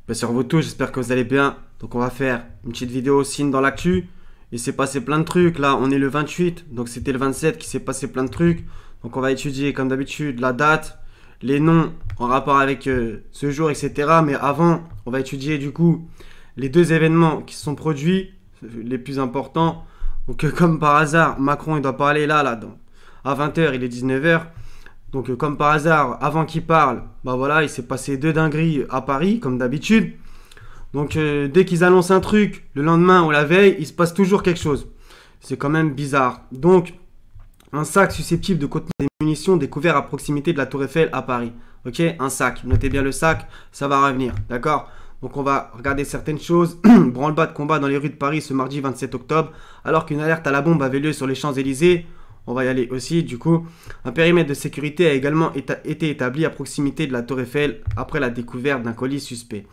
Bien sur vous tous, j'espère que vous allez bien. Donc on va faire une petite vidéo signe dans l'actu. Il s'est passé plein de trucs. Là, on est le 28, donc c'était le 27 qui s'est passé plein de trucs. Donc on va étudier comme d'habitude la date, les noms en rapport avec ce jour, etc. Mais avant, on va étudier du coup les deux événements qui se sont produits, les plus importants. Donc comme par hasard, Macron il doit parler à 20 h, il est 19 h. Donc comme par hasard, avant qu'il parle, bah voilà, il s'est passé deux dingueries à Paris, comme d'habitude. Donc dès qu'ils annoncent un truc, le lendemain ou la veille, il se passe toujours quelque chose. C'est quand même bizarre. Donc, un sac susceptible de contenir des munitions découvert à proximité de la Tour Eiffel à Paris. Ok, un sac. Notez bien le sac, ça va revenir. D'accord? Donc on va regarder certaines choses. Branle-bas de combat dans les rues de Paris ce mardi 27 octobre, alors qu'une alerte à la bombe avait lieu sur les Champs-Élysées. On va y aller aussi, du coup. Un périmètre de sécurité a également été établi à proximité de la Tour Eiffel après la découverte d'un colis suspect,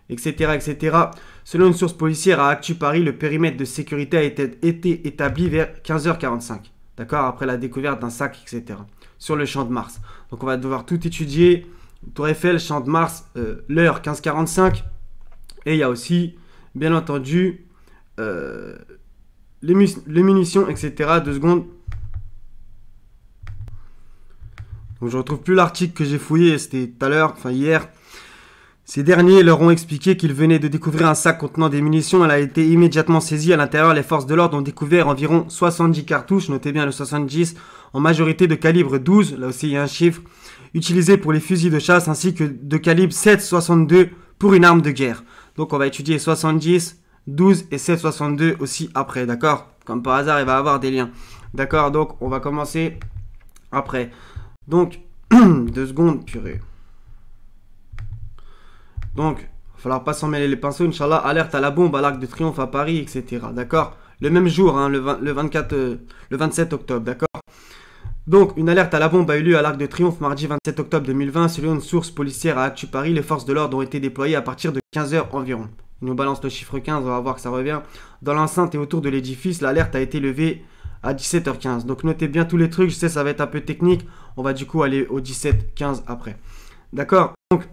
etc., etc. Selon une source policière à Actu Paris, le périmètre de sécurité a été établi vers 15 h 45. D'accord? Après la découverte d'un sac, etc. Sur le Champ de Mars. Donc on va devoir tout étudier. Tour Eiffel, Champ de Mars, l'heure 15 h 45. Et il y a aussi, bien entendu, les munitions, etc. 2 secondes. Donc je retrouve plus l'article que j'ai fouillé, c'était tout à l'heure, enfin hier. Ces derniers leur ont expliqué qu'ils venaient de découvrir un sac contenant des munitions. Elle a été immédiatement saisie. À l'intérieur, les forces de l'ordre ont découvert environ 70 cartouches, notez bien le 70, en majorité de calibre 12, là aussi il y a un chiffre, utilisés pour les fusils de chasse, ainsi que de calibre 7,62 pour une arme de guerre. Donc on va étudier 70, 12 et 7,62 aussi après, d'accord? Comme par hasard, il va y avoir des liens. D'accord, donc on va commencer après. Donc, 2 secondes, purée. Donc, il va falloir pas s'en mêler les pinceaux, Inch'Allah. Alerte à la bombe à l'Arc de Triomphe à Paris, etc. D'accord? Le même jour, hein, le 27 octobre, d'accord? Donc, une alerte à la bombe a eu lieu à l'Arc de Triomphe mardi 27 octobre 2020. Selon une source policière à Actu Paris, les forces de l'ordre ont été déployées à partir de 15 h environ. Il nous balance le chiffre 15, on va voir que ça revient. Dans l'enceinte et autour de l'édifice, l'alerte a été levée à 17 h 15. Donc notez bien tous les trucs, je sais ça va être un peu technique. On va du coup aller au 17-15 après. D'accord? Donc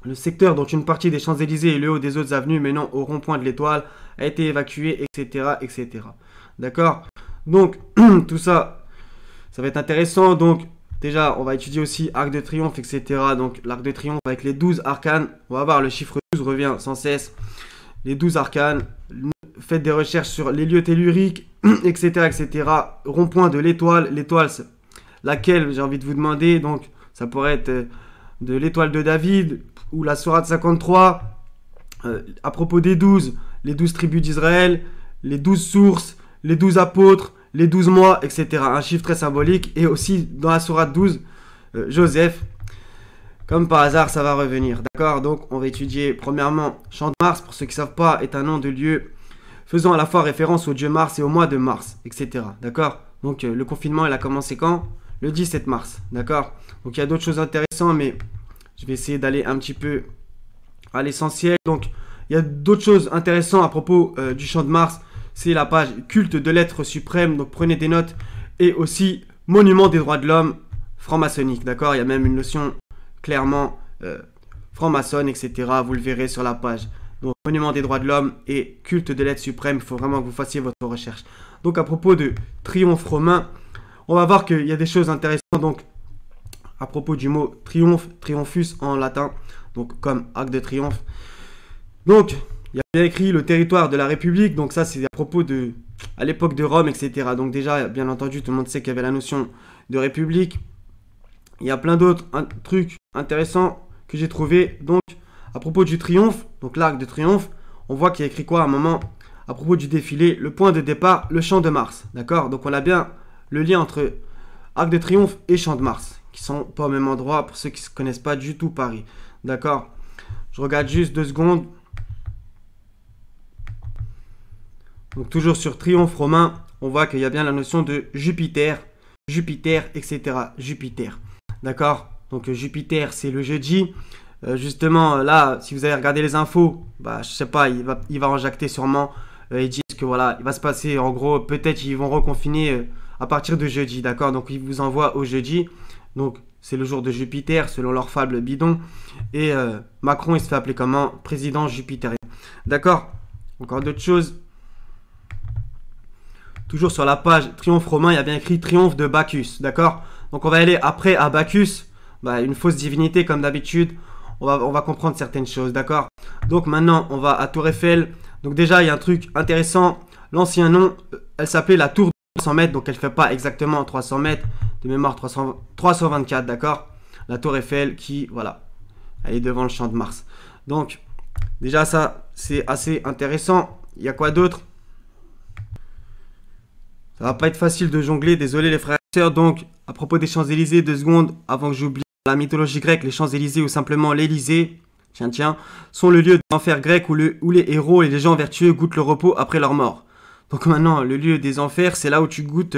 le secteur dont une partie des Champs-Élysées et le haut des autres avenues menant au rond-point de l'Étoile a été évacué, etc. etc. D'accord? Donc tout ça, ça va être intéressant. Donc déjà, on va étudier aussi Arc de Triomphe, etc. Donc l'Arc de Triomphe avec les 12 arcanes. On va voir le chiffre 12 revient sans cesse. Les 12 arcanes. Faites des recherches sur les lieux telluriques, etc., etc. Rond-point de l'étoile. L'étoile, laquelle, j'ai envie de vous demander. Donc, ça pourrait être de l'étoile de David ou la Sourate 53. À propos des 12, les 12 tribus d'Israël, les 12 sources, les 12 apôtres, les 12 mois, etc. Un chiffre très symbolique. Et aussi, dans la Sourate 12, Joseph. Comme par hasard, ça va revenir. D'accord? Donc, on va étudier premièrement Champ de Mars. Pour ceux qui ne savent pas, est un nom de lieu faisant à la fois référence au dieu Mars et au mois de mars, etc. D'accord? Donc le confinement, il a commencé quand? Le 17 mars. D'accord? Donc il y a d'autres choses intéressantes, mais je vais essayer d'aller un petit peu à l'essentiel. Donc il y a d'autres choses intéressantes à propos du Champ de Mars. C'est la page culte de l'être suprême. Donc prenez des notes. Et aussi monument des droits de l'homme franc-maçonnique. D'accord? Il y a même une notion clairement franc-maçonne, etc. Vous le verrez sur la page. Donc, monument des droits de l'homme et culte de l'être suprême, il faut vraiment que vous fassiez votre recherche. Donc, à propos de triomphe romain, on va voir qu'il y a des choses intéressantes. Donc, à propos du mot triomphe, triomphus en latin, donc comme arc de triomphe. Donc, il y a bien écrit le territoire de la République. Donc, ça, c'est à propos de, à l'époque de Rome, etc. Donc, déjà, bien entendu, tout le monde sait qu'il y avait la notion de République. Il y a plein d'autres trucs intéressants que j'ai trouvé. Donc, à propos du triomphe, donc l'arc de triomphe, on voit qu'il y a écrit quoi à un moment à propos du défilé, le point de départ, le Champ de Mars. D'accord? Donc on a bien le lien entre arc de triomphe et Champ de Mars, qui sont pas au même endroit pour ceux qui ne connaissent pas du tout Paris. D'accord? Je regarde juste 2 secondes. Donc toujours sur triomphe romain, on voit qu'il y a bien la notion de Jupiter, etc. Jupiter. D'accord? Donc Jupiter, c'est le jeudi. Justement, là, si vous avez regardé les infos, bah, je sais pas, il va en jacter sûrement. Ils disent que voilà, il va se passer, en gros, peut-être ils vont reconfiner à partir de jeudi, d'accord? Donc, ils vous envoient au jeudi. Donc, c'est le jour de Jupiter, selon leur fable bidon. Et Macron, il se fait appeler comment? Président jupitérien. D'accord? Encore d'autres choses. Toujours sur la page Triomphe romain, il y a bien écrit Triomphe de Bacchus. D'accord? Donc on va aller après à Bacchus. Bah, une fausse divinité comme d'habitude. On va comprendre certaines choses. D'accord? Donc maintenant, on va à Tour Eiffel. Donc déjà, il y a un truc intéressant. L'ancien nom, elle s'appelait la Tour de 300 mètres. Donc elle ne fait pas exactement 300 mètres. De mémoire 324, d'accord? La Tour Eiffel qui, voilà, elle est devant le Champ de Mars. Donc, déjà ça, c'est assez intéressant. Il y a quoi d'autre? Ça va pas être facile de jongler, désolé les frères et sœurs. Donc, à propos des Champs-Élysées, 2 secondes, avant que j'oublie. La mythologie grecque, les Champs-Élysées ou simplement l'Élysée, tiens, sont le lieu de l'enfer grec où les héros et les gens vertueux goûtent le repos après leur mort. Donc maintenant, le lieu des enfers, c'est là où tu goûtes...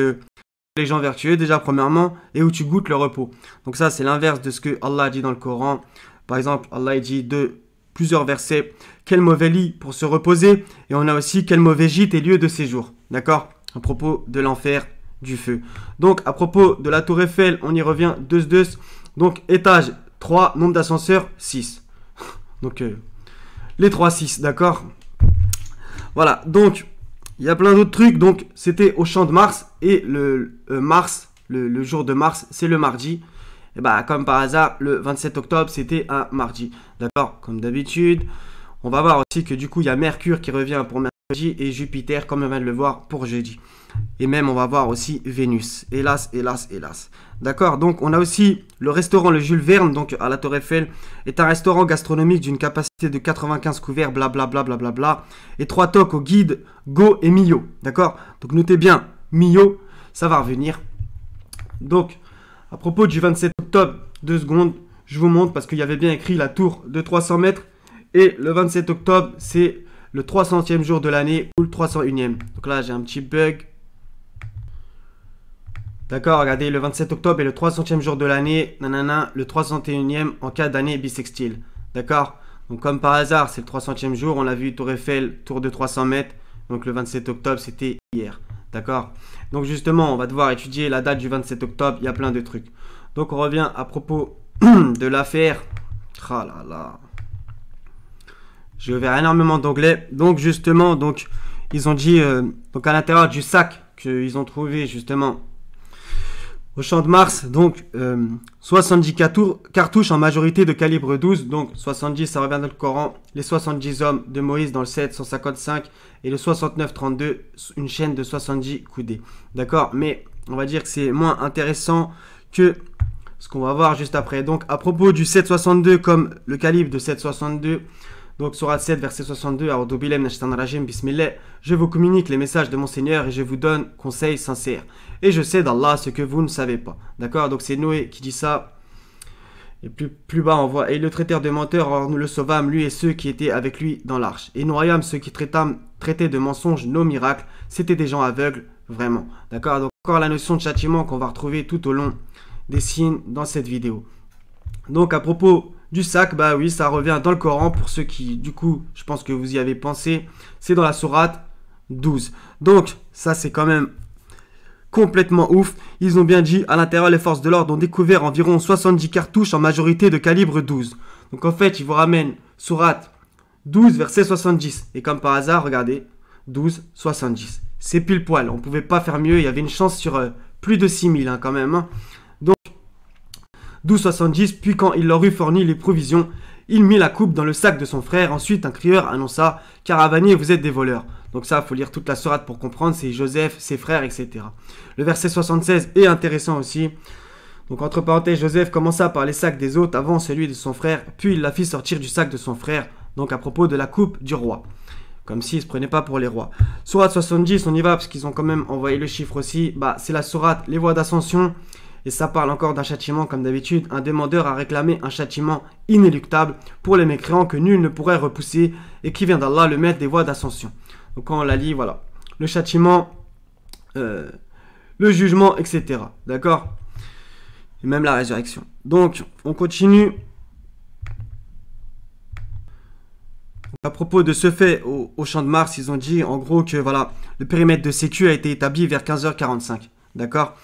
les gens vertueux déjà premièrement et où tu goûtes le repos. Donc ça c'est l'inverse de ce que Allah dit dans le Coran. Par exemple, Allah dit de plusieurs versets quel mauvais lit pour se reposer et on a aussi quel mauvais gîte et lieu de séjour. D'accord? À propos de l'enfer, du feu. Donc à propos de la Tour Eiffel, on y revient deux. Donc étage 3, nombre d'ascenseurs 6. Donc les 3 6, d'accord? Voilà, donc il y a plein d'autres trucs, donc c'était au Champ de Mars et le jour de Mars, c'est le mardi. Et bah comme par hasard, le 27 octobre, c'était un mardi. D'accord? Comme d'habitude, on va voir aussi que du coup, il y a Mercure qui revient pour mercredi et Jupiter, comme on vient de le voir, pour jeudi. Et même, on va voir aussi Vénus. Hélas. D'accord? Donc, on a aussi le restaurant Le Jules Verne, donc à la Tour Eiffel, est un restaurant gastronomique d'une capacité de 95 couverts, blablabla, et 3 toques au guide Go et Mio. D'accord? Donc, notez bien, Mio, ça va revenir. Donc, à propos du 27 octobre, 2 secondes, je vous montre parce qu'il y avait bien écrit la tour de 300 mètres. Et le 27 octobre, c'est le 300e jour de l'année ou le 301e. Donc là, j'ai un petit bug. D'accord, regardez, le 27 octobre est le 300e jour de l'année, nanana, le 301e en cas d'année bissextile. D'accord? Donc comme par hasard, c'est le 300e jour, on l'a vu, Tour Eiffel, tour de 300 mètres. Donc le 27 octobre, c'était hier. D'accord? Donc justement, on va devoir étudier la date du 27 octobre, il y a plein de trucs. Donc on revient à propos de l'affaire. Ah là là. J'ai ouvert énormément d'onglets. Donc justement, donc ils ont dit, donc à l'intérieur du sac qu'ils ont trouvé justement au Champ de Mars, donc 70 cartouches en majorité de calibre 12, donc 70 ça revient dans le Coran, les 70 hommes de Moïse dans le 7, 155 et le 69-32, une chaîne de 70 coudées. D'accord, mais on va dire que c'est moins intéressant que ce qu'on va voir juste après. Donc à propos du 7,62 comme le calibre de 7,62, donc Sourate 7 verset 62, Bismillah, je vous communique les messages de mon Seigneur et je vous donne conseils sincères. Et je sais d'Allah ce que vous ne savez pas. D'accord? Donc c'est Noé qui dit ça. Et plus bas on voit, et le traiteur de menteurs, or nous le sauvâmes, lui et ceux qui étaient avec lui dans l'arche. Et nous raillâmes ceux qui traitaient de mensonges nos miracles. C'était des gens aveugles, vraiment. D'accord? Donc encore la notion de châtiment qu'on va retrouver tout au long des signes dans cette vidéo. Donc à propos du sac, bah oui, ça revient dans le Coran pour ceux qui, du coup, je pense que vous y avez pensé. C'est dans la sourate 12. Donc ça c'est quand même complètement ouf. Ils ont bien dit, à l'intérieur, les forces de l'ordre ont découvert environ 70 cartouches en majorité de calibre 12. Donc en fait, ils vous ramènent sourate 12, verset 70. Et comme par hasard, regardez, 12, 70. C'est pile poil, on ne pouvait pas faire mieux. Il y avait une chance sur plus de 6000 hein, quand même. Hein. Donc, 12,70, puis quand il leur eut fourni les provisions, il mit la coupe dans le sac de son frère. Ensuite, un crieur annonça, caravaniers, vous êtes des voleurs. Donc ça, il faut lire toute la sourate pour comprendre, c'est Joseph, ses frères, etc. Le verset 76 est intéressant aussi. Donc entre parenthèses, Joseph commença par les sacs des hôtes avant celui de son frère, puis il la fit sortir du sac de son frère, donc à propos de la coupe du roi. Comme s'ils ne se prenaient pas pour les rois. Sourate 70, on y va, parce qu'ils ont quand même envoyé le chiffre aussi. Bah, c'est la sourate, les voies d'ascension. Et ça parle encore d'un châtiment, comme d'habitude. Un demandeur a réclamé un châtiment inéluctable pour les mécréants que nul ne pourrait repousser et qui vient d'Allah, le maître des voies d'ascension. Donc quand on la lit, voilà. Le châtiment, le jugement, etc. D'accord? Et même la résurrection. Donc, on continue. À propos de ce fait au Champ de Mars, ils ont dit en gros que voilà, le périmètre de sécu a été établi vers 15h45. D'accord?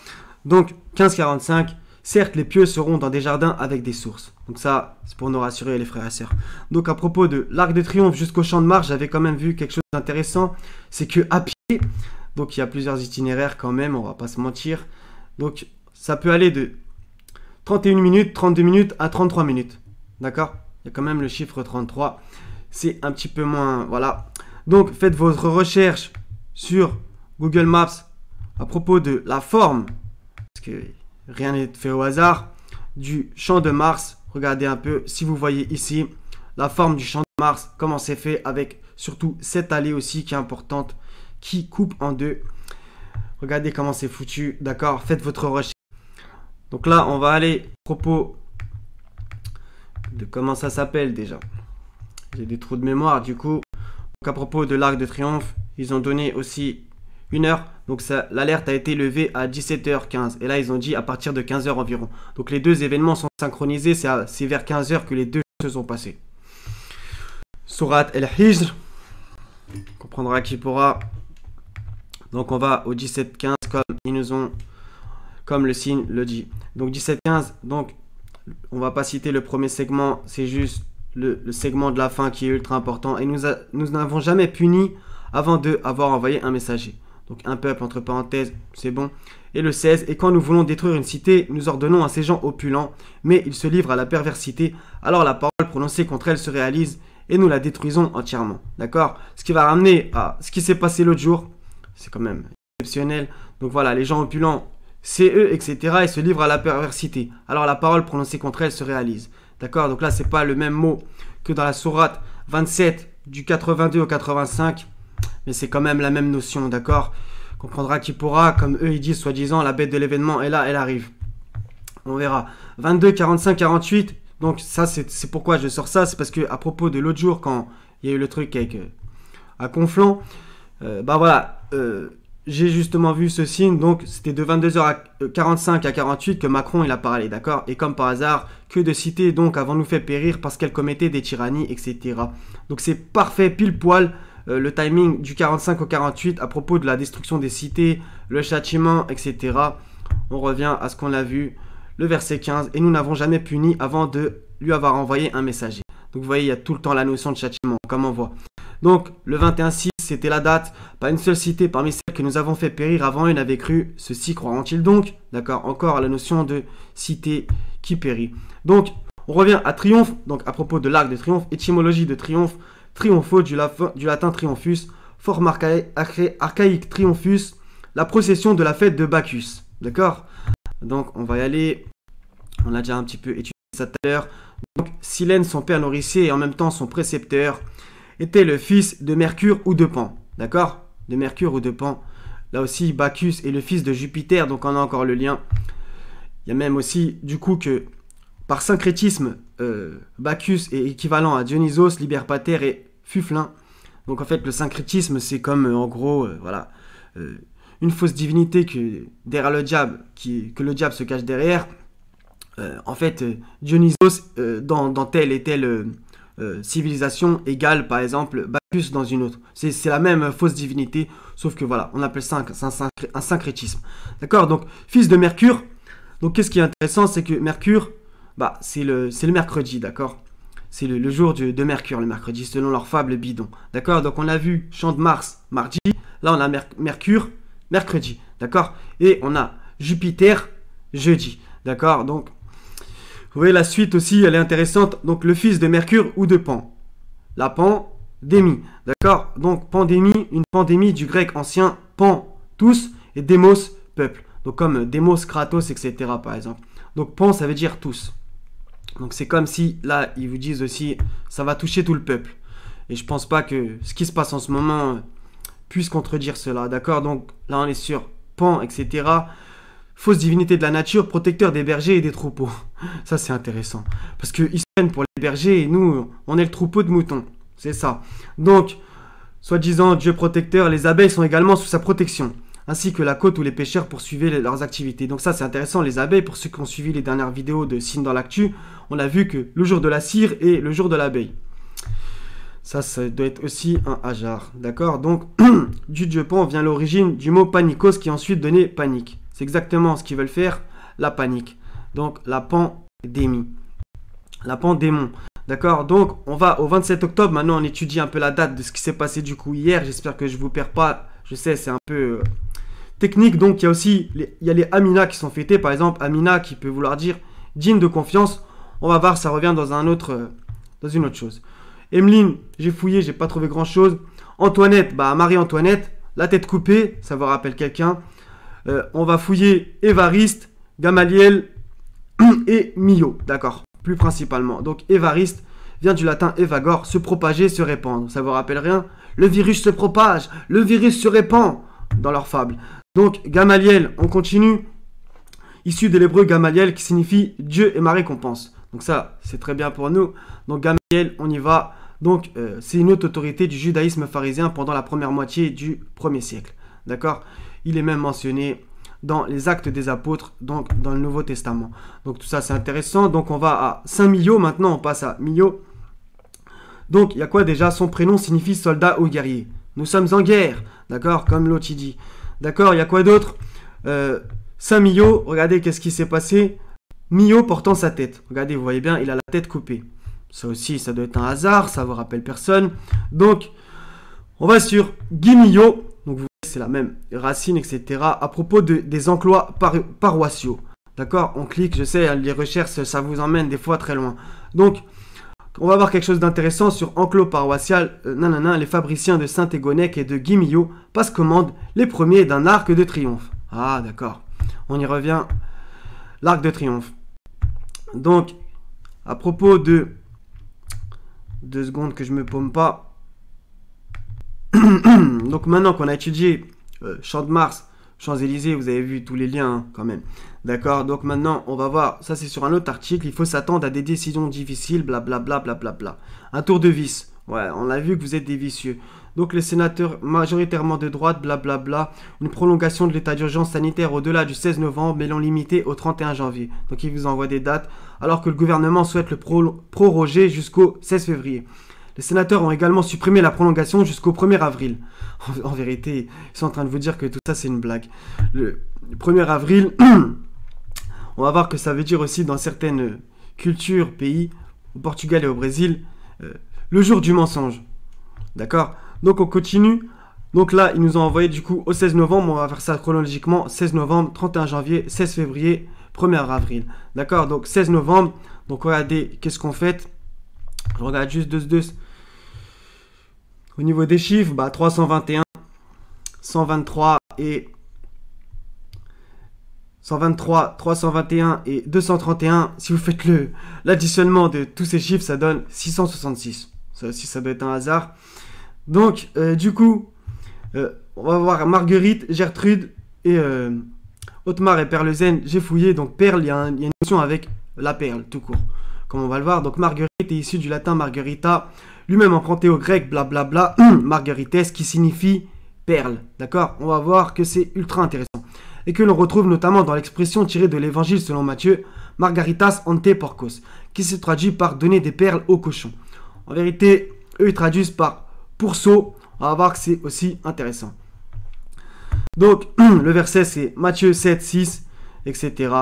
Donc 15h45, Certes, les pieux seront dans des jardins avec des sources. Donc ça, c'est pour nous rassurer les frères et sœurs. Donc à propos de l'Arc de Triomphe jusqu'au Champ de Mars, j'avais quand même vu quelque chose d'intéressant. C'est que à pied, donc il y a plusieurs itinéraires quand même, on va pas se mentir. Donc ça peut aller de 31 minutes, 32 minutes à 33 minutes. D'accord? Il y a quand même le chiffre 33. C'est un petit peu moins... Voilà. Donc faites votre recherche sur Google Maps à propos de la forme. Parce que rien n'est fait au hasard. Du Champ de Mars. Regardez un peu, si vous voyez ici, la forme du Champ de Mars, comment c'est fait, avec surtout cette allée aussi qui est importante, qui coupe en deux. Regardez comment c'est foutu, d'accord? Faites votre recherche. Donc là, on va aller à propos de comment ça s'appelle déjà. J'ai des trous de mémoire du coup. Donc à propos de l'Arc de Triomphe, ils ont donné aussi une heure. Donc l'alerte a été levée à 17h15. Et là, ils ont dit à partir de 15h environ. Donc les deux événements sont synchronisés. C'est vers 15h que les deux se sont passés. Surat El-Hijr. On comprendra qui pourra. Donc on va au 17-15 comme ils nous ont, comme le signe le dit. Donc 17-15, donc on va pas citer le premier segment, c'est juste le segment de la fin qui est ultra important. Et nous n'avons jamais puni avant de avoir envoyé un messager. Donc un peuple entre parenthèses, c'est bon. Et le 16, et quand nous voulons détruire une cité, nous ordonnons à ces gens opulents, mais ils se livrent à la perversité. Alors la parole prononcée contre elle se réalise et nous la détruisons entièrement. D'accord? Ce qui va ramener à ce qui s'est passé l'autre jour. C'est quand même exceptionnel. Donc voilà, les gens opulents, c'est eux, etc. Ils se livrent à la perversité. Alors la parole prononcée contre elle se réalise. D'accord? Donc là, c'est pas le même mot que dans la sourate 27 du 82 au 85. Mais c'est quand même la même notion, d'accord? On comprendra qui pourra, comme eux ils disent, soi-disant, la bête de l'événement est là, elle arrive. On verra. 22, 45, 48. Donc ça, c'est pourquoi je sors ça. C'est parce que à propos de l'autre jour, quand il y a eu le truc avec à Conflans, bah voilà. J'ai justement vu ce signe, donc c'était de 22h45 à 48 que Macron il a parlé, d'accord? Et comme par hasard, que de cités donc avons nous fait périr parce qu'elles commettaient des tyrannies, etc. Donc c'est parfait, pile poil, le timing du 45 au 48 à propos de la destruction des cités, le châtiment, etc. On revient à ce qu'on a vu, le verset 15, et nous n'avons jamais puni avant de lui avoir envoyé un messager. Donc vous voyez, il y a tout le temps la notion de châtiment, comme on voit. Donc le 21-6, c'était la date. Pas une seule cité parmi celles que nous avons fait périr avant eux n'avait cru. Ceux-ci croiront-ils donc? D'accord, encore à la notion de cité qui périt. Donc on revient à triomphe. Donc à propos de l'Arc de Triomphe, étymologie de triomphe, triomphos du latin triomphus, forme archaïque triomphus, la procession de la fête de Bacchus. D'accord? Donc on va y aller. On a déjà un petit peu étudié ça tout à l'heure. Donc Silène, son père nourricier et en même temps son précepteur, était le fils de Mercure ou de Pan. D'accord? De Mercure ou de Pan. Là aussi, Bacchus est le fils de Jupiter, donc on a encore le lien. Il y a même aussi, du coup, que par syncrétisme, Bacchus est équivalent à Dionysos, Liber Pater et Fuflin. Donc en fait, le syncrétisme, c'est comme, en gros, voilà, une fausse divinité que derrière le diable, que le diable se cache derrière. En fait, Dionysos, dans telle et telle civilisation égale par exemple Bacchus dans une autre. C'est la même fausse divinité, sauf que voilà, on appelle ça un syncrétisme. D'accord? Donc, fils de Mercure. Donc, qu'est-ce qui est intéressant, c'est que Mercure, bah, c'est le mercredi, d'accord? C'est le jour de Mercure, le mercredi, selon leur fable bidon. D'accord? Donc, on a vu Champ de Mars, mardi. Là, on a Mercure, mercredi. D'accord? Et on a Jupiter, jeudi. D'accord? Donc, vous voyez, la suite aussi, elle est intéressante. Donc, le fils de Mercure ou de Pan. La pandémie. D'accord? Donc, pandémie, une pandémie du grec ancien pan, tous, et démos, peuple. Donc, comme démos, kratos, etc. par exemple. Donc, pan, ça veut dire tous. Donc, c'est comme si, là, ils vous disent aussi, ça va toucher tout le peuple. Et je pense pas que ce qui se passe en ce moment puisse contredire cela. D'accord? Donc, là, on est sur pan, etc. Fausse divinité de la nature, protecteur des bergers et des troupeaux. Ça, c'est intéressant. Parce qu'ils se prennent pour les bergers et nous, on est le troupeau de moutons. C'est ça. Donc, soi-disant Dieu protecteur, les abeilles sont également sous sa protection. Ainsi que la côte où les pêcheurs poursuivaient leurs activités. Donc ça, c'est intéressant. Les abeilles, pour ceux qui ont suivi les dernières vidéos de Signes dans l'actu, on a vu que le jour de la cire et le jour de l'abeille. Ça doit être aussi un hajar. D'accord? Donc, du dieu Pan vient l'origine du mot panikos qui a ensuite donné panique. C'est exactement ce qu'ils veulent faire, la panique. Donc la pandémie. La pandémon. D'accord, donc on va au 27 octobre. Maintenant, on étudie un peu la date de ce qui s'est passé du coup hier. J'espère que je vous perds pas. Je sais, c'est un peu technique. Donc il y a aussi les Amina qui sont fêtés. Par exemple, Amina qui peut vouloir dire digne de confiance. On va voir, ça revient dans dans une autre chose. Emeline, j'ai fouillé, j'ai pas trouvé grand chose. Antoinette, bah Marie-Antoinette, la tête coupée, ça vous rappelle quelqu'un. On va fouiller Évariste, Gamaliel et Mio, d'accord, plus principalement. Donc Évariste vient du latin évagor, se propager, se répandre. Ça vous rappelle rien? Le virus se propage, le virus se répand, dans leur fable. Donc Gamaliel, on continue. Issu de l'hébreu Gamaliel qui signifie Dieu est ma récompense. Donc ça, c'est très bien pour nous. Donc Gamaliel, on y va. Donc c'est une haute autorité du judaïsme pharisien pendant la première moitié du 1er siècle. D'accord? Il est même mentionné dans les Actes des Apôtres, donc dans le Nouveau Testament. Donc tout ça, c'est intéressant. Donc on va à Saint-Mio, maintenant on passe à Mio. Donc il y a quoi déjà? Son prénom signifie soldat ou guerrier. Nous sommes en guerre, d'accord? Comme l'autre il dit. D'accord, il y a quoi d'autre? Saint-Mio, regardez qu'est-ce qui s'est passé. Mio portant sa tête. Regardez, vous voyez bien, il a la tête coupée. Ça aussi, ça doit être un hasard, ça vous rappelle personne. Donc, on va sur Guy Millot. Donc, vous voyez, c'est la même racine, etc. À propos des emplois paroissiaux. D'accord? On clique, je sais, les recherches, ça vous emmène des fois très loin. Donc, on va voir quelque chose d'intéressant sur enclos paroissial. Les fabriciens de Saint-Égonec et de Guy Millot passent commande les premiers d'un arc de triomphe. Ah, d'accord. On y revient. L'arc de triomphe. Donc, à propos de... 2 secondes que je me paume pas. Donc maintenant qu'on a étudié Champ de Mars, Champs-Élysées, vous avez vu tous les liens hein, quand même. D'accord, donc maintenant on va voir, ça c'est sur un autre article, il faut s'attendre à des décisions difficiles, blablabla, blablabla. Un tour de vis, ouais, on a vu que vous êtes des vicieux. Donc les sénateurs majoritairement de droite, blablabla, une prolongation de l'état d'urgence sanitaire au-delà du 16 novembre, mais l'ont limité au 31 janvier. Donc ils vous envoient des dates, alors que le gouvernement souhaite le proroger jusqu'au 16 février. Les sénateurs ont également supprimé la prolongation jusqu'au 1er avril. En vérité, ils sont en train de vous dire que tout ça c'est une blague. Le 1er avril, on va voir que ça veut dire aussi dans certaines cultures, pays, au Portugal et au Brésil, le jour du mensonge. D'accord? Donc on continue. Donc là, ils nous ont envoyé du coup au 16 novembre. On va faire ça chronologiquement. 16 novembre, 31 janvier, 16 février, 1er avril. D'accord? Donc 16 novembre. Donc regardez, qu'est-ce qu'on fait? Je regarde juste deux. Au niveau des chiffres, bah 321, 123 et 123, 321 et 231. Si vous faites l'additionnement de tous ces chiffres, ça donne 666. Ça aussi, ça doit être un hasard. Donc, du coup, on va voir Marguerite, Gertrude et Otmar et Perlezen. J'ai fouillé, donc perle, il y a une notion avec la perle, tout court, comme on va le voir. Donc, Marguerite est issue du latin margarita, lui-même emprunté au grec, blablabla, margarites, qui signifie perle. D'accord? On va voir que c'est ultra intéressant. Et que l'on retrouve notamment dans l'expression tirée de l'évangile selon Matthieu, margaritas ante porcos, qui se traduit par donner des perles aux cochons. En vérité, eux, ils traduisent par pourceau. On va voir que c'est aussi intéressant. Donc, le verset, c'est Matthieu 7, 6, etc.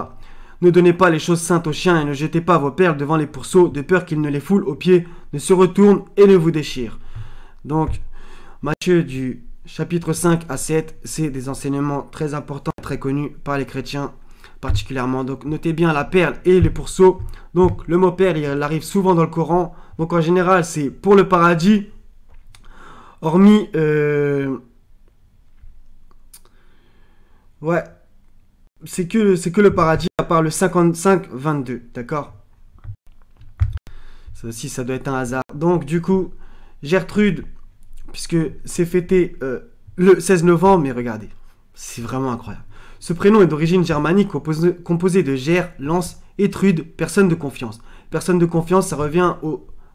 Ne donnez pas les choses saintes aux chiens et ne jetez pas vos perles devant les pourceaux, de peur qu'ils ne les foulent aux pieds, ne se retournent et ne vous déchirent. Donc, Matthieu du chapitre 5 à 7, c'est des enseignements très importants, très connus par les chrétiens particulièrement. Donc, notez bien la perle et les pourceaux. Donc, le mot perle, il arrive souvent dans le Coran. Donc, en général, c'est pour le paradis. Hormis, ouais, c'est que le paradis, à part le 55-22, d'accord? Ça aussi, ça doit être un hasard. Donc, du coup, Gertrude, puisque c'est fêté le 16 novembre, mais regardez, c'est vraiment incroyable. Ce prénom est d'origine germanique, composé de Ger, Lance et Trude, personne de confiance. Personne de confiance, ça revient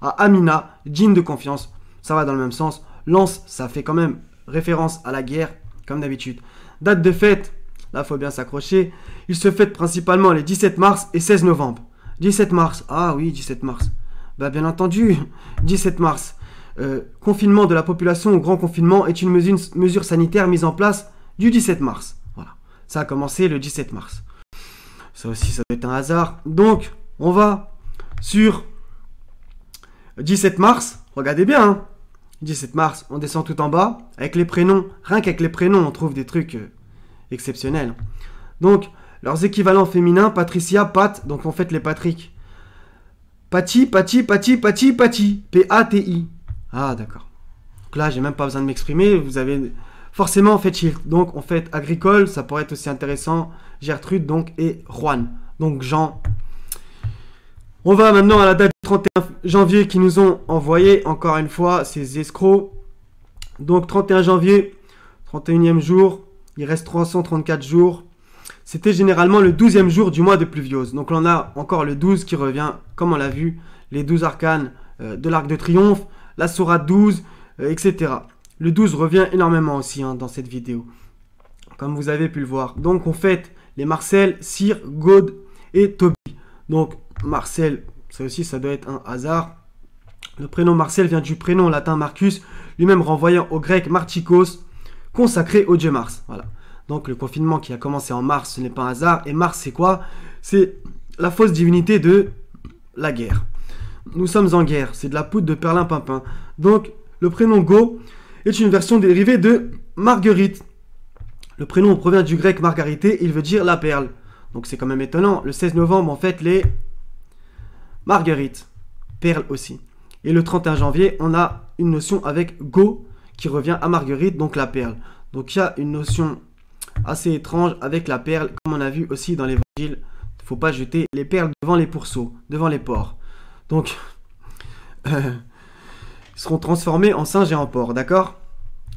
à Amina, djinn de confiance, ça va dans le même sens. Lance, ça fait quand même référence à la guerre, comme d'habitude. Date de fête, là, il faut bien s'accrocher. Il se fête principalement les 17 mars et 16 novembre. 17 mars, ah oui, 17 mars. Bah, bien entendu, 17 mars. Confinement de la population au grand confinement est une mesure sanitaire mise en place du 17 mars. Voilà, ça a commencé le 17 mars. Ça aussi, ça doit être un hasard. Donc, on va sur 17 mars. Regardez bien, hein. 17 mars, on descend tout en bas. Avec les prénoms, rien qu'avec les prénoms, on trouve des trucs exceptionnels. Donc, leurs équivalents féminins, Patricia, Pat. Donc, on fait les Patrick. Pati, Pati, Pati, Pati, Pati. P-A-T-I. Ah, d'accord. Donc là, j'ai même pas besoin de m'exprimer. Vous avez forcément fait Chilt. Donc, on fait agricole. Ça pourrait être aussi intéressant. Gertrude, donc, et Juan. Donc, Jean. On va maintenant à la date du 31 janvier qui nous ont envoyé. Encore une fois, ces escrocs. Donc, 31 janvier, 31e jour. Il reste 334 jours. C'était généralement le 12e jour du mois de pluviose. Donc, là, on a encore le 12 qui revient, comme on l'a vu. Les 12 arcanes de l'Arc de Triomphe. La sourate 12, etc. Le 12 revient énormément aussi dans cette vidéo. Comme vous avez pu le voir. Donc, on fête les Marcel, Cyr, Gaude et Toby. Donc, Marcel, ça aussi, ça doit être un hasard. Le prénom Marcel vient du prénom latin Marcus, lui-même renvoyant au grec Martikos, consacré au dieu Mars. Voilà. Donc, le confinement qui a commencé en mars, ce n'est pas un hasard. Et Mars, c'est quoi? C'est la fausse divinité de la guerre. Nous sommes en guerre. C'est de la poudre de perlimpinpin. Donc, le prénom Go est une version dérivée de Marguerite. Le prénom provient du grec margarité, il veut dire la perle. Donc, c'est quand même étonnant. Le 16 novembre, on fête les Marguerite, perle aussi. Et le 31 janvier, on a une notion avec Go qui revient à Marguerite, donc la perle. Donc il y a une notion assez étrange avec la perle, comme on a vu aussi dans l'évangile. Il ne faut pas jeter les perles devant les pourceaux, devant les porcs. Donc, ils seront transformés en singes et en porcs, d'accord?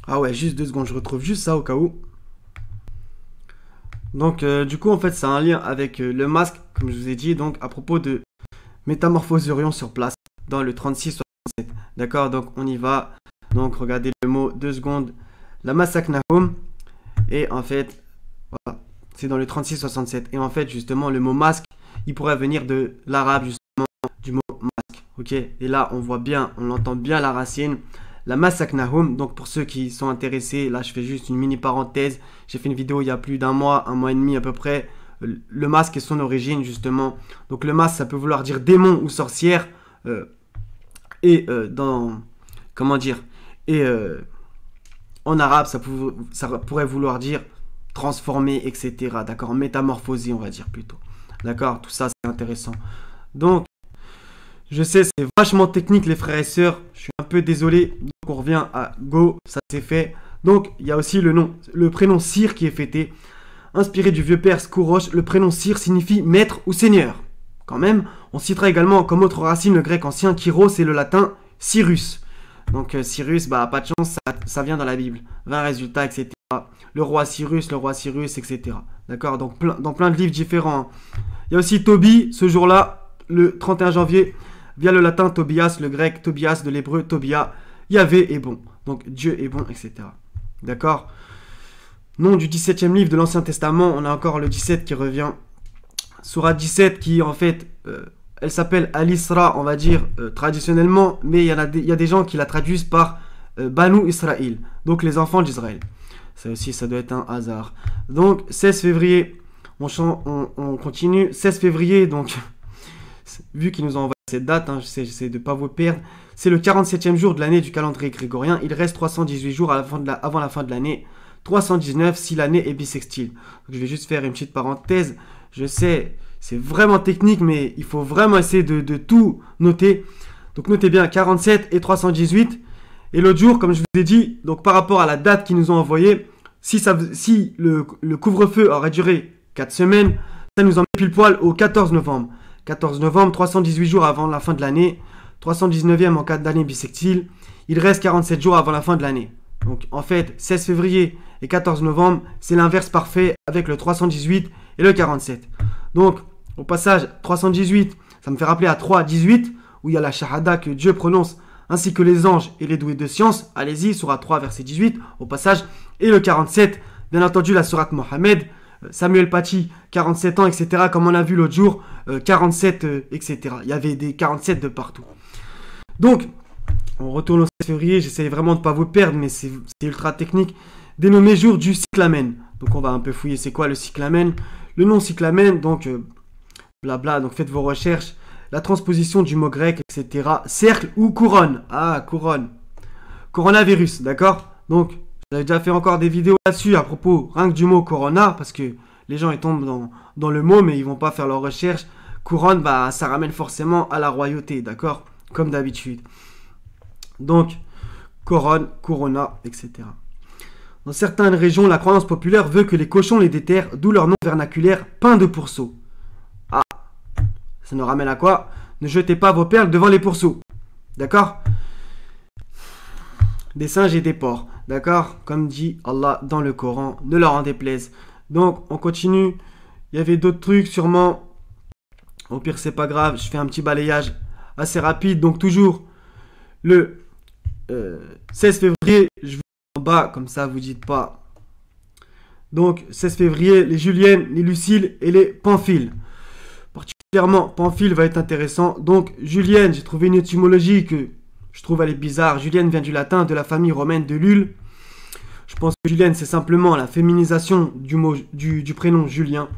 Ah ouais, juste 2 secondes, je retrouve juste ça au cas où. Donc, du coup, en fait, ça a un lien avec le masque, comme je vous ai dit, donc à propos de métamorphoserions sur place dans le 36-67. D'accord, donc on y va. Donc regardez le mot 2 secondes. La Masak Nahum. Et en fait, voilà, c'est dans le 36-67. Et en fait, justement, le mot masque, il pourrait venir de l'arabe, justement, du mot masque. Ok, et là, on voit bien, on entend bien la racine. La Masak Nahum. Donc pour ceux qui sont intéressés, là, je fais juste une mini parenthèse. J'ai fait une vidéo il y a plus d'un mois et demi à peu près. Le masque et son origine, justement. Donc le masque, ça peut vouloir dire démon ou sorcière. Comment dire, en arabe, ça pourrait vouloir dire transformer, etc. D'accord, métamorphoser, on va dire plutôt. D'accord, tout ça, c'est intéressant. Donc, je sais, c'est vachement technique, les frères et sœurs. Je suis un peu désolé. Donc, on revient à Go, ça c'est fait. Donc, il y a aussi le prénom Cyr qui est fêté. Inspiré du vieux perse Kourosh, le prénom Cyr signifie maître ou seigneur. Quand même, on citera également comme autre racine le grec ancien Kyros et le latin Cyrus. Donc Cyrus, pas de chance, ça vient dans la Bible. 20 résultats, etc. Le roi Cyrus, etc. D'accord, donc dans plein de livres différents. Il y a aussi Toby, ce jour-là, le 31 janvier, via le latin Tobias, le grec Tobias, de l'hébreu Tobia, Yahvé est bon. Donc Dieu est bon, etc. D'accord. Nom du 17e livre de l'Ancien Testament, on a encore le 17 qui revient. Sourate 17 qui en fait, elle s'appelle Al-Isra, on va dire traditionnellement, mais il y a des gens qui la traduisent par Banu Israël, donc les enfants d'Israël. Ça aussi, ça doit être un hasard. Donc 16 février, on continue. 16 février, donc, vu qu'ils nous ont envoyé cette date, j'essaie de ne pas vous perdre, c'est le 47e jour de l'année du calendrier grégorien. Il reste 318 jours avant la fin de l'année. 319 si l'année est bissextile. Donc, je vais juste faire une petite parenthèse. Je sais, c'est vraiment technique, mais il faut vraiment essayer de tout noter. Donc notez bien 47 et 318. Et l'autre jour, comme je vous ai dit, donc par rapport à la date qu'ils nous ont envoyée, si le couvre-feu aurait duré 4 semaines, ça nous en met pile poil au 14 novembre. 14 novembre, 318 jours avant la fin de l'année, 319e en cas d'année bissextile. Il reste 47 jours avant la fin de l'année. Donc en fait, 16 février et 14 novembre, c'est l'inverse parfait avec le 318 et le 47. Donc, au passage, 318, ça me fait rappeler à 3:18, où il y a la shahada que Dieu prononce, ainsi que les anges et les doués de science. Allez-y, sourate 3, verset 18, au passage. Et le 47, bien entendu, la sourate Mohammed, Samuel Paty, 47 ans, etc. Comme on a vu l'autre jour, 47, etc. Il y avait des 47 de partout. Donc, on retourne au 16 février, j'essaie vraiment de ne pas vous perdre, mais c'est ultra technique. Dénommé jour du cyclamen. Donc on va un peu fouiller, c'est quoi le cyclamen? Le nom cyclamen, donc blabla, donc faites vos recherches. La transposition du mot grec, etc. Cercle ou couronne. Ah, couronne. Coronavirus, d'accord? Donc, j'avais déjà fait encore des vidéos là-dessus à propos rien que du mot corona, parce que les gens ils tombent dans le mot, mais ils vont pas faire leurs recherches. Couronne, bah, ça ramène forcément à la royauté, d'accord? Comme d'habitude. Donc, couronne, corona, etc. Dans certaines régions, la croyance populaire veut que les cochons les déterrent, d'où leur nom vernaculaire, pain de pourceau. Ah, ça nous ramène à quoi? Ne jetez pas vos perles devant les pourceaux. D'accord? Des singes et des porcs. D'accord? Comme dit Allah dans le Coran, ne leur en déplaise. Donc, on continue. Il y avait d'autres trucs, sûrement. Au pire, c'est pas grave. Je fais un petit balayage assez rapide. Donc, toujours le 16 février, je vous mets en bas, comme ça, vous dites pas. Donc, 16 février, les Juliennes, les Lucille et les Pamphiles. Particulièrement, Pamphile va être intéressant. Donc, Julienne, j'ai trouvé une étymologie que je trouve elle est bizarre. Julienne vient du latin, de la famille romaine de Lul. Je pense que Julienne, c'est simplement la féminisation du prénom Julien.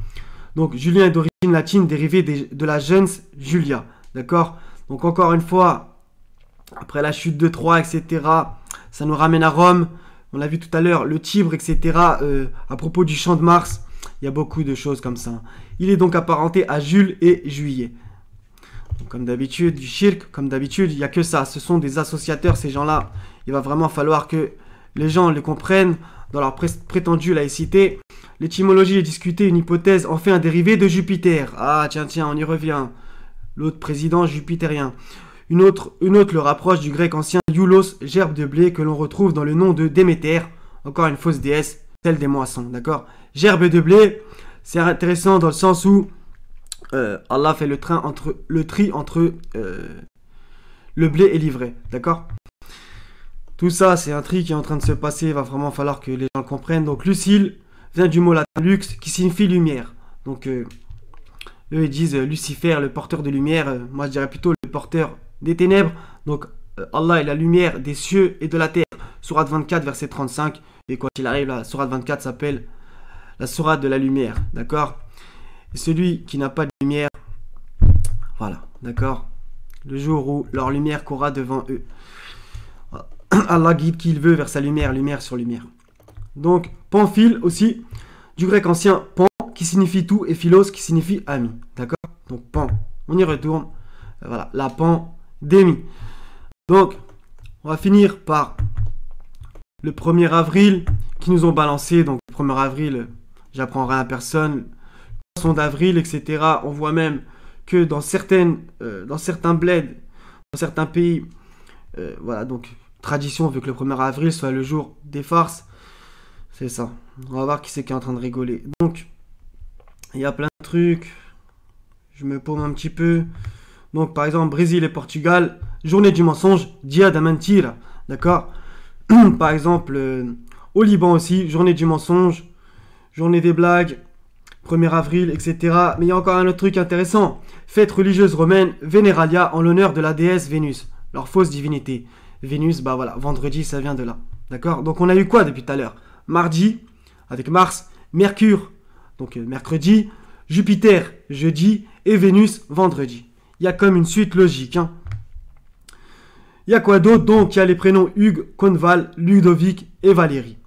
Donc, Julien est d'origine latine, dérivé de la gens Julia. D'accord? Donc, encore une fois, après la chute de Troie, etc., ça nous ramène à Rome. On l'a vu tout à l'heure, le Tibre, etc., à propos du champ de Mars. Il y a beaucoup de choses comme ça. Il est donc apparenté à Jules et Juillet. Donc, comme d'habitude, du shirk, comme d'habitude, il n'y a que ça. Ce sont des associateurs, ces gens-là. Il va vraiment falloir que les gens les comprennent dans leur prétendue laïcité. L'étymologie est discutée, une hypothèse en fait un dérivé de Jupiter. Ah, tiens, on y revient. L'autre président jupitérien. Une autre le rapproche du grec ancien Iulos, gerbe de blé, que l'on retrouve dans le nom de Déméter. Encore une fausse déesse, celle des moissons, d'accord? Gerbe de blé, c'est intéressant dans le sens où Allah fait le tri entre le blé et l'ivraie, d'accord? Tout ça, c'est un tri qui est en train de se passer, il va vraiment falloir que les gens le comprennent. Donc, Lucille vient du mot latin lux, qui signifie lumière. Donc, eux, ils disent Lucifer, le porteur de lumière. Moi, je dirais plutôt le porteur des ténèbres. Donc, Allah est la lumière des cieux et de la terre. Sourate 24, verset 35. Et quoi qu'il arrive, la Sourate 24 s'appelle la Sourate de la lumière, d'accord? Et celui qui n'a pas de lumière, voilà, d'accord? Le jour où leur lumière courra devant eux. Allah guide qui il veut vers sa lumière, lumière sur lumière. Donc, Pamphile aussi, du grec ancien pan, qui signifie tout, et philos, qui signifie ami. D'accord? Donc, pan, on y retourne. Voilà, la pandémie. Donc, on va finir par le 1er avril, qui nous ont balancé. Donc, le 1er avril, j'apprends rien à personne. Poisson d'avril, etc. On voit même que dans certains bleds, dans certains pays, voilà, donc, tradition veut que le 1er avril soit le jour des farces. C'est ça. On va voir qui c'est qui est en train de rigoler. Donc, il y a plein de trucs. Je me paume un petit peu. Donc, par exemple, Brésil et Portugal, journée du mensonge, Dia da Mentira. D'accord? Par exemple, au Liban aussi, journée du mensonge, journée des blagues, 1er avril, etc. Mais il y a encore un autre truc intéressant. Fête religieuse romaine, Vénéralia, en l'honneur de la déesse Vénus, leur fausse divinité. Vénus, bah voilà, vendredi, ça vient de là. D'accord? Donc, on a eu quoi depuis tout à l'heure? Mardi, avec Mars, Mercure, donc mercredi, Jupiter, jeudi, et Vénus, vendredi. Il y a comme une suite logique. Hein. Il y a quoi d'autre? Donc, il y a les prénoms Hugues, Conval, Ludovic et Valérie.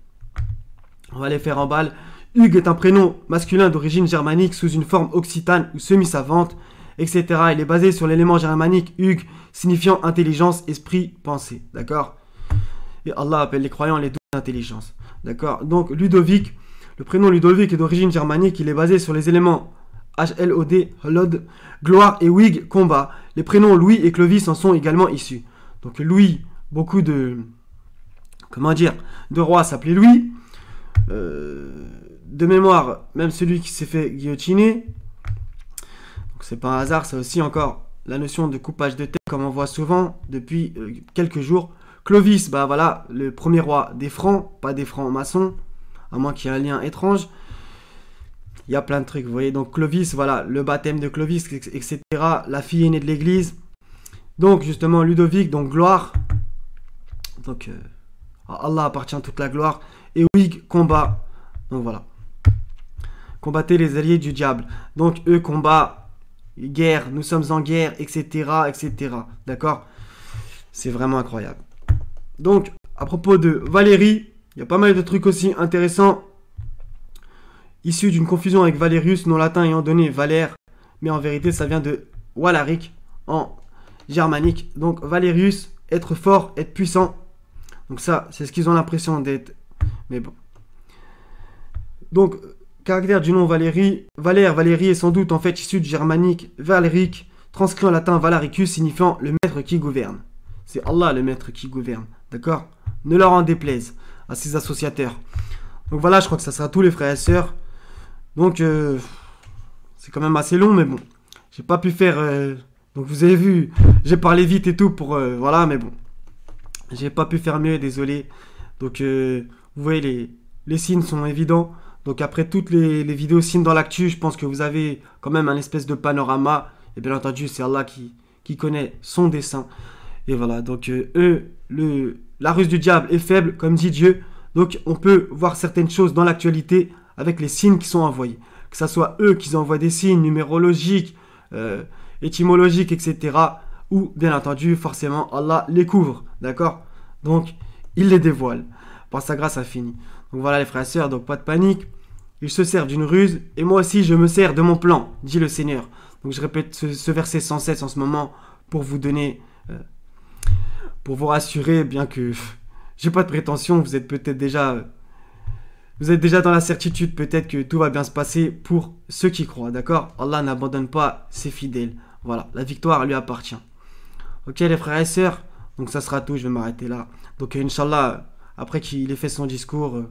On va les faire en balle. Hugues est un prénom masculin d'origine germanique sous une forme occitane ou semi-savante, etc. Il est basé sur l'élément germanique Hugues, signifiant intelligence, esprit, pensée. D'accord? Et Allah appelle les croyants les douze intelligences. D'accord? Donc, Ludovic, le prénom Ludovic est d'origine germanique. Il est basé sur les éléments HLOD, Holod, gloire et Wig, combat. Les prénoms Louis et Clovis en sont également issus. Donc, Louis, beaucoup de... Comment dire? De rois s'appelaient Louis. De mémoire, même celui qui s'est fait guillotiner. Donc, c'est pas un hasard, c'est aussi encore la notion de coupage de tête, comme on voit souvent depuis quelques jours. Clovis, bah voilà, le premier roi des Francs, pas des Francs-maçons, à moins qu'il y ait un lien étrange. Il y a plein de trucs, vous voyez. Donc Clovis, voilà, le baptême de Clovis, etc. La fille aînée de l'église. Donc justement, Ludovic, donc gloire. Donc à Allah appartient toute la gloire. Et Wig, combat. Donc voilà. combattaient les alliés du diable. Donc eux combattent guerre, nous sommes en guerre, etc. etc. D'accord? C'est vraiment incroyable. Donc, à propos de Valérie, il y a pas mal de trucs aussi intéressants issus d'une confusion avec Valérius, nom latin ayant donné Valère, mais en vérité ça vient de Walaric en germanique. Donc Valérius, être fort, être puissant. Donc ça, c'est ce qu'ils ont l'impression d'être. Mais bon. Donc, caractère du nom Valérie. Valère, Valérie est sans doute en fait issu du germanique Valéric, transcrit en latin Valaricus, signifiant le maître qui gouverne. C'est Allah le maître qui gouverne. D'accord? Ne leur en déplaise à ses associateurs. Donc voilà, je crois que ça sera tous les frères et sœurs. Donc, c'est quand même assez long, mais bon. J'ai pas pu faire... donc vous avez vu, j'ai parlé vite et tout pour... voilà, mais bon. J'ai pas pu faire mieux, désolé. Donc, vous voyez, les signes sont évidents. Donc après toutes les vidéos signes dans l'actu, je pense que vous avez quand même un espèce de panorama. Et bien entendu, c'est Allah qui connaît son dessein. Et voilà, donc la ruse du diable est faible, comme dit Dieu. Donc on peut voir certaines choses dans l'actualité avec les signes qui sont envoyés. Que ce soit eux qui envoient des signes numérologiques, étymologiques, etc. Ou bien entendu, forcément, Allah les couvre. D'accord? Donc, il les dévoile. Par sa grâce infinie. Donc voilà les frères et sœurs, donc pas de panique. Ils se servent d'une ruse, et moi aussi je me sers de mon plan, dit le Seigneur. Donc je répète ce verset sans cesse en ce moment pour vous donner, pour vous rassurer, bien que j'ai pas de prétention, vous êtes peut-être déjà, dans la certitude peut-être que tout va bien se passer pour ceux qui croient, d'accord? Allah n'abandonne pas ses fidèles. Voilà, la victoire lui appartient. Ok les frères et sœurs, donc ça sera tout, je vais m'arrêter là. Donc Inch'Allah, après qu'il ait fait son discours,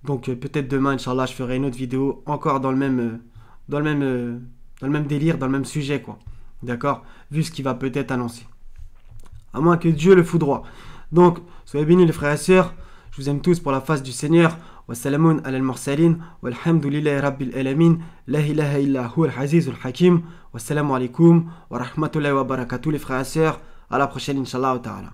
donc peut-être demain, Inch'Allah, je ferai une autre vidéo encore dans le même délire, dans le même sujet, quoi. D'accord? Vu ce qu'il va peut-être annoncer. À moins que Dieu le foudroie. Donc, soyez bénis les frères et sœurs. Je vous aime tous pour la face du Seigneur. Wassalamun ala al-mursalin. Walhamdulillahi rabbil alamin. La ilaha illa huwa al-azizul hakim. Wassalamu alaikum wa rahmatullahi wa barakatuh les frères et sœurs. À la prochaine, Inch'Allah ta'ala.